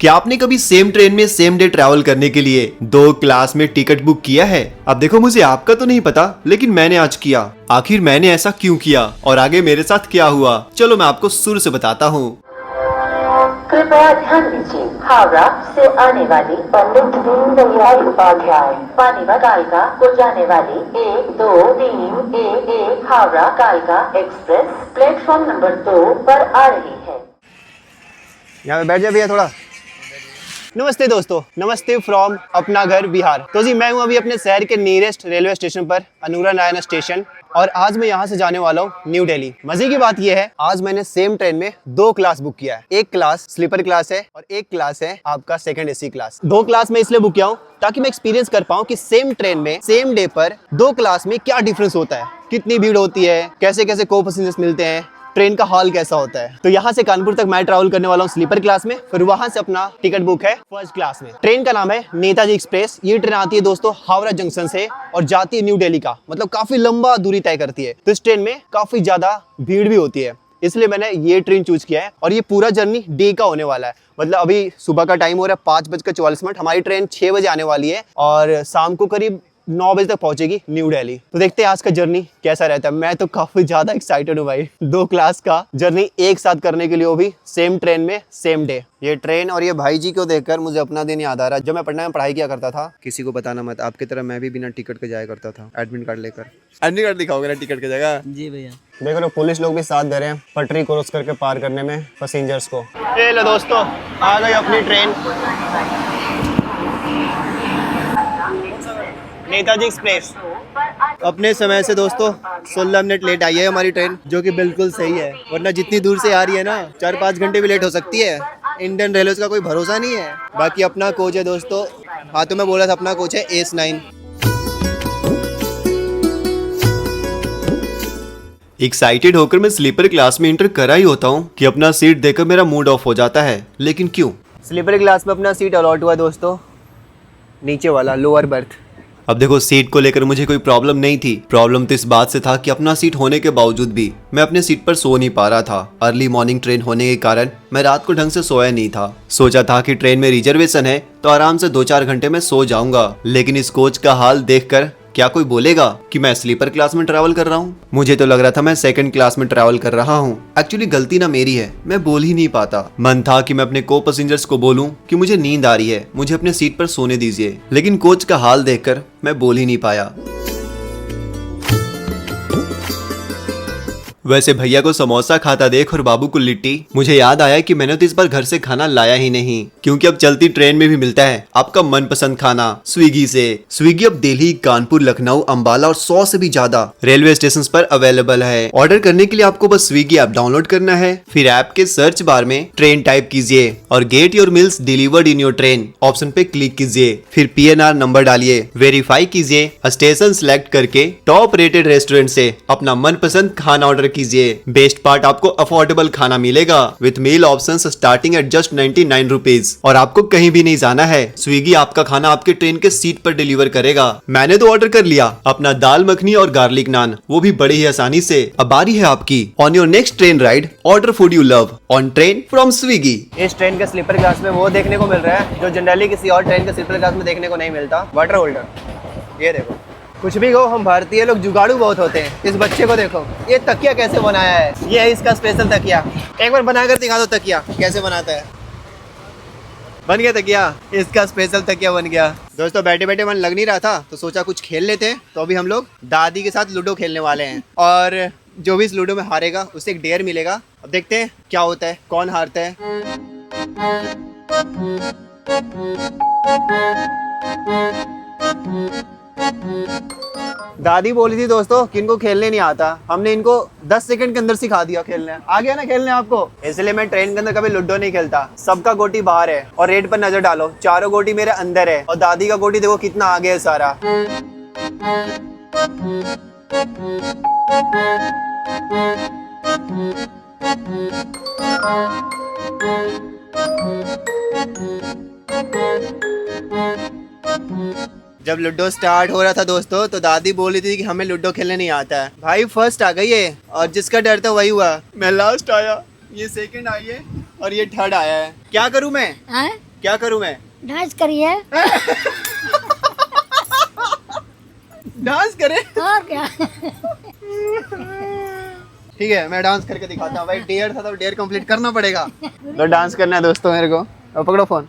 क्या आपने कभी सेम ट्रेन में सेम डे ट्रैवल करने के लिए 2 क्लास में टिकट बुक किया है? अब देखो, मुझे आपका तो नहीं पता, लेकिन मैंने आज किया। आखिर मैंने ऐसा क्यों किया और आगे मेरे साथ क्या हुआ, चलो मैं आपको शुरू से बताता हूँ। कृपया ध्यान दीजिए, हावड़ा से आने वाली पंडित दीनदयाल उपाध्याय पानीपत कालका को जाने वाली 1, 2, 3, 1 हावड़ा कालका एक्सप्रेस प्लेटफॉर्म नंबर 2 पर आ रही है। यहाँ पे बैठ जा भैया थोड़ा। नमस्ते दोस्तों, नमस्ते फ्रॉम अपना घर बिहार। तो जी मैं हूँ अभी अपने शहर के नियरेस्ट रेलवे स्टेशन पर, अनूरा नारायण स्टेशन, और आज मैं यहाँ से जाने वाला हूँ न्यू दिल्ली। मजे की बात यह है, आज मैंने सेम ट्रेन में 2 क्लास बुक किया है। एक क्लास स्लीपर क्लास है और एक क्लास है आपका सेकंड एसी क्लास। 2 क्लास में इसलिए बुक किया हूँ ताकि मैं एक्सपीरियंस कर पाऊँ कि सेम ट्रेन में सेम डे पर 2 क्लास में क्या डिफरेंस होता है, कितनी भीड़ होती है, कैसे कैसे को पैसेंजर्स मिलते हैं, ट्रेन का हाल कैसा होता है। तो यहाँ से कानपुर तक मैं ट्रैवल करने वाला हूँ स्लीपर क्लास में, फिर वहां से अपना टिकट बुक है फर्स्ट क्लास में। ट्रेन का नाम है नेताजी एक्सप्रेस। ये ट्रेन आती है दोस्तों हावड़ा जंक्शन से और जाती है न्यू दिल्ली का, मतलब काफी लंबा दूरी तय करती है। तो इस ट्रेन में काफी ज्यादा भीड़ भी होती है, इसलिए मैंने ये ट्रेन चूज किया है। और ये पूरा जर्नी डे का होने वाला है, मतलब अभी सुबह का टाइम हो रहा है 5:44। हमारी ट्रेन 6 बजे आने वाली है और शाम को करीब 9 बजे तक पहुंचेगी न्यू दिल्ली। तो देखते हैं आज का जर्नी कैसा रहता है। मैं तो काफी ज्यादा एक्साइटेड हूँ भाई, 2 क्लास का जर्नी एक साथ करने के लिए, वो भी सेम ट्रेन में सेम डे। ये ट्रेन और ये भाई जी को देखकर मुझे अपना दिन याद आ रहा है। जब मैं पटना में पढ़ाई किया करता था, किसी को बताना मत, आपकी तरह मैं भी बिना टिकट के जाया करता था, एडमिट कार्ड लेकर। एडमिट कार्ड दिखाओगे ना टिकट की जगह? जी भैया। देखो ना, पुलिस लोग भी साथ दे रहे हैं पटरी क्रॉस करके पार करने में पैसेंजर्स को। ये लो दोस्तों, आ गई अपनी ट्रेन नेताजी एक्सप्रेस। अपने समय से दोस्तों 16 मिनट लेट आई है हमारी ट्रेन, जो कि बिल्कुल सही है, वरना जितनी दूर से आ रही है ना 4-5 घंटे भी लेट हो सकती है। इंडियन रेलवे का कोई भरोसा नहीं है। बाकी अपना कोच है दोस्तों, हाँ तो मैं बोला था अपना कोच है ACE9। एक्साइटेड होकर मैं स्लीपर क्लास में एंटर करा ही होता हूँ कि अपना सीट देखकर मेरा मूड ऑफ हो जाता है, लेकिन क्यों? स्लीपर क्लास में अपना सीट अलॉट हुआ दोस्तों, नीचे वाला लोअर बर्थ। अब देखो, सीट को लेकर मुझे कोई प्रॉब्लम नहीं थी। प्रॉब्लम तो इस बात से था कि अपना सीट होने के बावजूद भी मैं अपने सीट पर सो नहीं पा रहा था। अर्ली मॉर्निंग ट्रेन होने के कारण मैं रात को ढंग से सोया नहीं था। सोचा था कि ट्रेन में रिजर्वेशन है तो आराम से 2-4 घंटे में सो जाऊंगा, लेकिन इस कोच का हाल देखकर क्या कोई बोलेगा कि मैं स्लीपर क्लास में ट्रैवल कर रहा हूँ? मुझे तो लग रहा था मैं सेकंड क्लास में ट्रैवल कर रहा हूँ। एक्चुअली गलती ना मेरी है, मैं बोल ही नहीं पाता। मन था कि मैं अपने को पैसेंजर्स को बोलूं कि मुझे नींद आ रही है, मुझे अपने सीट पर सोने दीजिए, लेकिन कोच का हाल देखकर मैं बोल ही नहीं पाया। वैसे भैया को समोसा खाता देख और बाबू को लिट्टी, मुझे याद आया कि मैंने तो इस बार घर से खाना लाया ही नहीं, क्योंकि अब चलती ट्रेन में भी मिलता है आपका मनपसंद खाना स्विगी से। स्विगी अब दिल्ली, कानपुर, लखनऊ, अंबाला और 100 से भी ज्यादा रेलवे स्टेशन पर अवेलेबल है। ऑर्डर करने के लिए आपको बस स्विगी ऐप डाउनलोड करना है, फिर ऐप के सर्च बार में ट्रेन टाइप कीजिए और get your meals delivered in your train option पे क्लिक कीजिए। फिर PNR नंबर डालिए, वेरीफाई कीजिए, स्टेशन सिलेक्ट करके टॉप रेटेड रेस्टोरेंट से अपना मनपसंद खाना ऑर्डर कीजिए। बेस्ट पार्ट, आपको अफोर्डेबल खाना मिलेगा with meal options starting at just 99 rupees, और आपको कहीं भी नहीं जाना है। स्विगी आपका खाना आपके ट्रेन के सीट पर डिलीवर करेगा। मैंने तो ऑर्डर कर लिया अपना दाल मखनी और गार्लिक नान, वो भी बड़ी ही आसानी से। अब बारी है आपकी। On your next train ride, order food you love on train from Swiggy. इस ट्रेन के स्लीपर क्लास में वो देखने को मिल रहा है जो जनरली किसी और ट्रेन के स्लीपर क्लास में देखने को नहीं मिलता, वाटर होल्डर। ये देखो, कुछ भी कहो, हम भारतीय लोग जुगाड़ू बहुत होते हैं। इस बच्चे को देखो, ये तकिया कैसे बनाया है, ये है इसका स्पेशल तकिया। एक बार बनाकर दिखा दो तकिया कैसे बनाता है। बन गया तकिया, इसका स्पेशल तकिया बन गया। दोस्तों बैठे बैठे मन लग नहीं रहा था तो सोचा कुछ खेल लेते हैं। तो अभी हम लोग दादी के साथ लूडो खेलने वाले हैं, और जो भी इस लूडो में हारेगा उसे एक डेयर मिलेगा। अब देखते हैं क्या होता है, कौन हारता है। दादी बोली थी दोस्तों कि इनको खेलने नहीं आता, हमने इनको 10 सेकंड के अंदर सिखा दिया खेलने। आ गया ना खेलने आपको, इसलिए मैं ट्रेन के अंदर कभी लूडो नहीं खेलता। सबका गोटी बाहर है और रेड पर नजर डालो, चारों गोटी मेरे अंदर है और दादी का गोटी देखो कितना आगे है सारा। जब लूडो स्टार्ट हो रहा था दोस्तों तो दादी बोली थी कि हमें लूडो खेलने नहीं आता है। भाई फर्स्ट आ गई है और जिसका डर था वही हुआ। मैं लास्ट आया, ये सेकंड आई है और ये थर्ड आया है। क्या करूं मैं? क्या करूं मैं? डांस करिए। डांस करे? और क्या। ठीक है, मैं डांस करके दिखाता हूँ भाई। डेयर था तो डेयर कंप्लीट करना पड़ेगा। तो डांस करना है दोस्तों मेरे को। और पकड़ो फोन।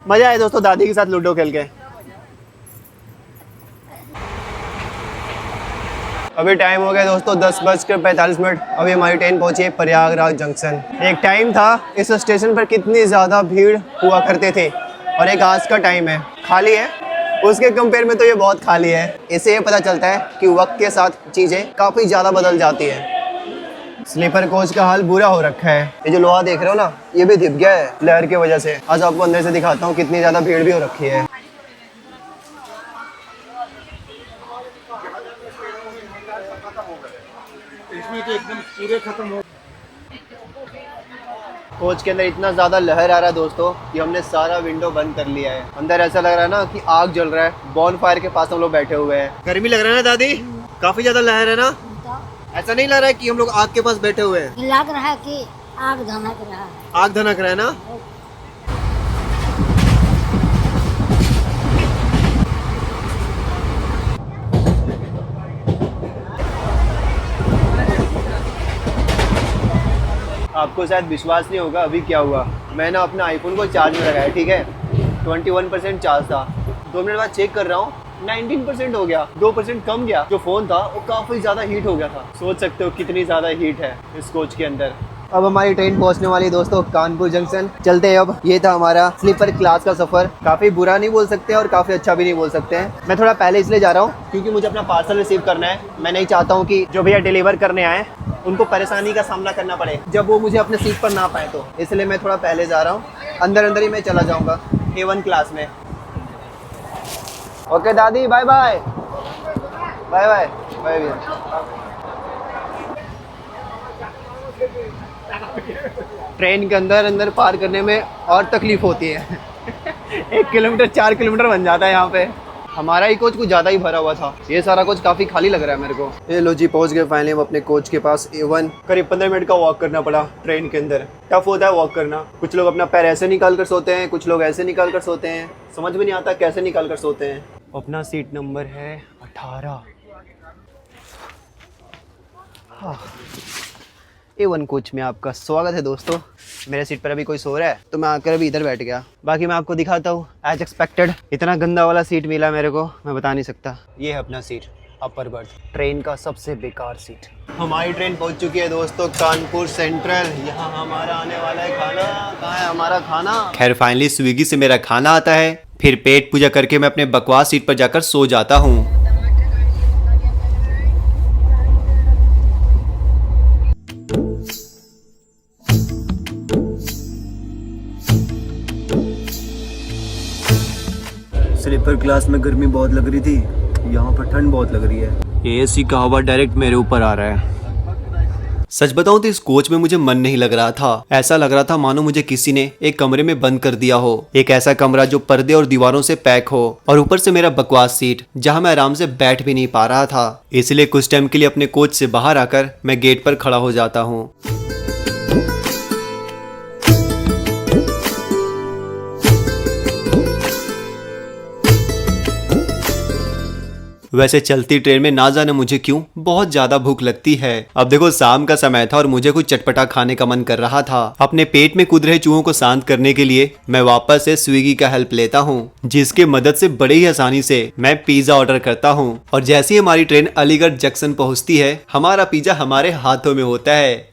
मजा आया दोस्तों दादी के साथ लूडो खेल के। अभी टाइम हो गया दोस्तों 10:45। अभी हमारी ट्रेन पहुंची है प्रयागराज जंक्शन। एक टाइम था इस स्टेशन पर कितनी ज़्यादा भीड़ हुआ करते थे और एक आज का टाइम है खाली है, उसके कंपेयर में तो ये बहुत खाली है। इससे ये पता चलता है कि वक्त के साथ चीज़ें काफ़ी ज़्यादा बदल जाती है। स्लीपर कोच का हाल बुरा हो रखा है। ये जो लोहा देख रहे हो ना, ये भी धिप गया है लहर की वजह से। आज आपको अंदर से दिखाता हूँ कितनी ज़्यादा भीड़ भी हो रखी है। इसमें तो एकदम पूरे खत्म हो। कोच के अंदर इतना ज़्यादा लहर आ रहा है दोस्तों कि हमने सारा विंडो बंद कर लिया है। अंदर ऐसा लग रहा है ना कि आग जल रहा है। बॉन फायर के पास हम लोग बैठे हुए हैं। गर्मी लग रहा है ना दादी? काफ़ी ज़्यादा लहर है ना? ऐसा नहीं लग रहा है कि हम लोग आग के पास बैठे हुए हैं? लग रहा है कि आग धनक रहा है। आग धनक रहा है ना? आपको शायद विश्वास नहीं होगा अभी क्या हुआ। मैंने अपना आईफोन को चार्ज में लगाया, ठीक है, 21% चार्ज था। 2 मिनट बाद चेक कर रहा हूँ 19% हो गया, 2% कम गया। जो फ़ोन था वो काफ़ी ज़्यादा हीट हो गया था। सोच सकते हो कितनी ज़्यादा हीट है इस कोच के अंदर। अब हमारी ट्रेन पहुंचने वाली है दोस्तों कानपुर जंक्शन। चलते हैं अब। ये था हमारा स्लीपर क्लास का सफ़र। काफ़ी बुरा नहीं बोल सकते और काफ़ी अच्छा भी नहीं बोल सकते हैं। मैं थोड़ा पहले इसलिए जा रहा हूँ क्योंकि मुझे अपना पार्सल रिसीव करना है। मैं नहीं चाहता हूँ कि जो भैया डिलीवर करने आए उनको परेशानी का सामना करना पड़े जब वो मुझे अपने सीट पर ना पाए, तो इसलिए मैं थोड़ा पहले जा रहा हूँ। अंदर ही मैं चला जाऊँगा A1 क्लास में। ओके दादी, bye bye. Bye bye bye भैया। ट्रेन के अंदर पार करने में और तकलीफ होती है। 1 किलोमीटर 4 किलोमीटर बन जाता है यहाँ पे। हमारा ही कोच कुछ ज़्यादा ही भरा हुआ था। ये सारा कोच काफ़ी खाली लग रहा है मेरे को। ये लो जी, पहुँच गए फाइनली हम अपने कोच के पास A1। करीब 15 मिनट का वॉक करना पड़ा ट्रेन के अंदर। टफ होता है वॉक करना। कुछ लोग अपना पैर ऐसे निकाल कर सोते हैं, कुछ लोग ऐसे निकाल कर सोते हैं। समझ में नहीं आता कैसे निकाल कर सोते हैं। अपना सीट नंबर है 18। हाँ, A1 कोच में आपका स्वागत है दोस्तों। मेरे सीट पर अभी कोई सो रहा है तो मैं आकर अभी इधर बैठ गया। बाकी मैं आपको दिखाता हूँ एज एक्सपेक्टेड। इतना गंदा वाला सीट मिला मेरे को, मैं बता नहीं सकता। ये है अपना सीट, अपर बर्थ, ट्रेन का सबसे बेकार सीट। हमारी ट्रेन पहुँच चुकी है दोस्तों कानपुर सेंट्रल। यहाँ हमारा आने वाला है खाना। कहाँ है हमारा खाना? खैर फाइनली स्विगी से मेरा खाना आता है। फिर पेट पूजा करके मैं अपने बकवास सीट पर जाकर सो जाता हूँ। स्लीपर क्लास में गर्मी बहुत लग रही थी, यहाँ पर ठंड बहुत लग रही है। एसी का हवा डायरेक्ट मेरे ऊपर आ रहा है। सच बताऊं तो इस कोच में मुझे मन नहीं लग रहा था। ऐसा लग रहा था मानो मुझे किसी ने एक कमरे में बंद कर दिया हो। एक ऐसा कमरा जो पर्दे और दीवारों से पैक हो और ऊपर से मेरा बकवास सीट जहां मैं आराम से बैठ भी नहीं पा रहा था। इसलिए कुछ टाइम के लिए अपने कोच से बाहर आकर मैं गेट पर खड़ा हो जाता हूँ। वैसे चलती ट्रेन में ना जाने मुझे क्यों बहुत ज्यादा भूख लगती है। अब देखो शाम का समय था और मुझे कुछ चटपटा खाने का मन कर रहा था। अपने पेट में कूद रहे चूहों को शांत करने के लिए मैं वापस से स्विगी का हेल्प लेता हूँ, जिसके मदद से बड़े ही आसानी से मैं पिज्जा ऑर्डर करता हूँ। और जैसे ही हमारी ट्रेन अलीगढ़ जंक्शन पहुँचती है, हमारा पिज्जा हमारे हाथों में होता है।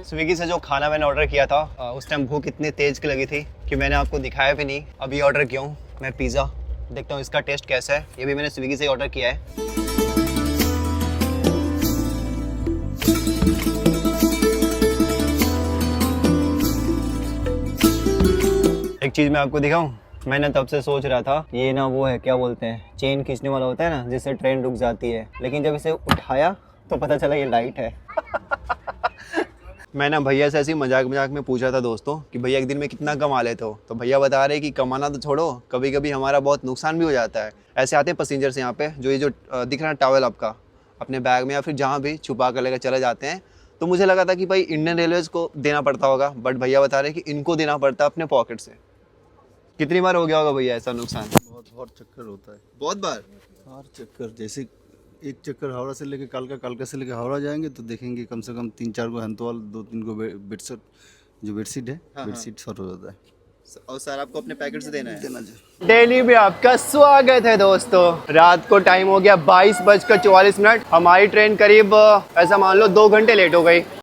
स्विगी से जो खाना मैंने ऑर्डर किया था उस टाइम भूख इतनी तेज की लगी थी कि मैंने आपको दिखाया भी नहीं। अभी ऑर्डर किया हूँ मैं पिज़्ज़ा। देखता हूँ इसका टेस्ट कैसा है। ये भी मैंने स्विगी से ही ऑर्डर किया है। एक चीज़ मैं आपको दिखाऊं, मैंने तब से सोच रहा था ये ना वो है, क्या बोलते हैं, चेन खींचने वाला होता है ना, जिससे ट्रेन रुक जाती है। लेकिन जब इसे उठाया तो पता चला ये लाइट है। मैं ना भैया से ऐसे ही मजाक में पूछा था दोस्तों कि भैया एक दिन में कितना कमा लेते हो, तो भैया बता रहे कि कमाना तो छोड़ो, कभी कभी हमारा बहुत नुकसान भी हो जाता है। ऐसे आते हैं पैसेंजर्स यहाँ पे, जो ये जो दिख रहा है टॉवल आपका, अपने बैग में या फिर जहाँ भी छुपा कर लेकर चले जाते हैं। तो मुझे लगा था कि भाई इंडियन रेलवेज को देना पड़ता होगा, बट भैया बता रहे हैं कि इनको देना पड़ता है अपने पॉकेट से। कितनी बार हो गया होगा भैया ऐसा नुकसान? बहुत चक्कर होता है। बहुत बार। हर चक्कर, जैसे एक चक्कर हावड़ा से लेके कालका से लेके हावड़ा जाएंगे तो देखेंगे कम से कम 3-4 गो हैंतवाल, 2-3 गो बेडशीट, जो बेडशीट है बेडशीट शॉर्ट हो जाता है। और सर आपको अपने पैकेट से देना है? देना चाहिए। दिल्ली में आपका स्वागत है दोस्तों। रात को टाइम हो गया 22:44। हमारी ट्रेन करीब ऐसा मान लो 2 घंटे लेट हो गई।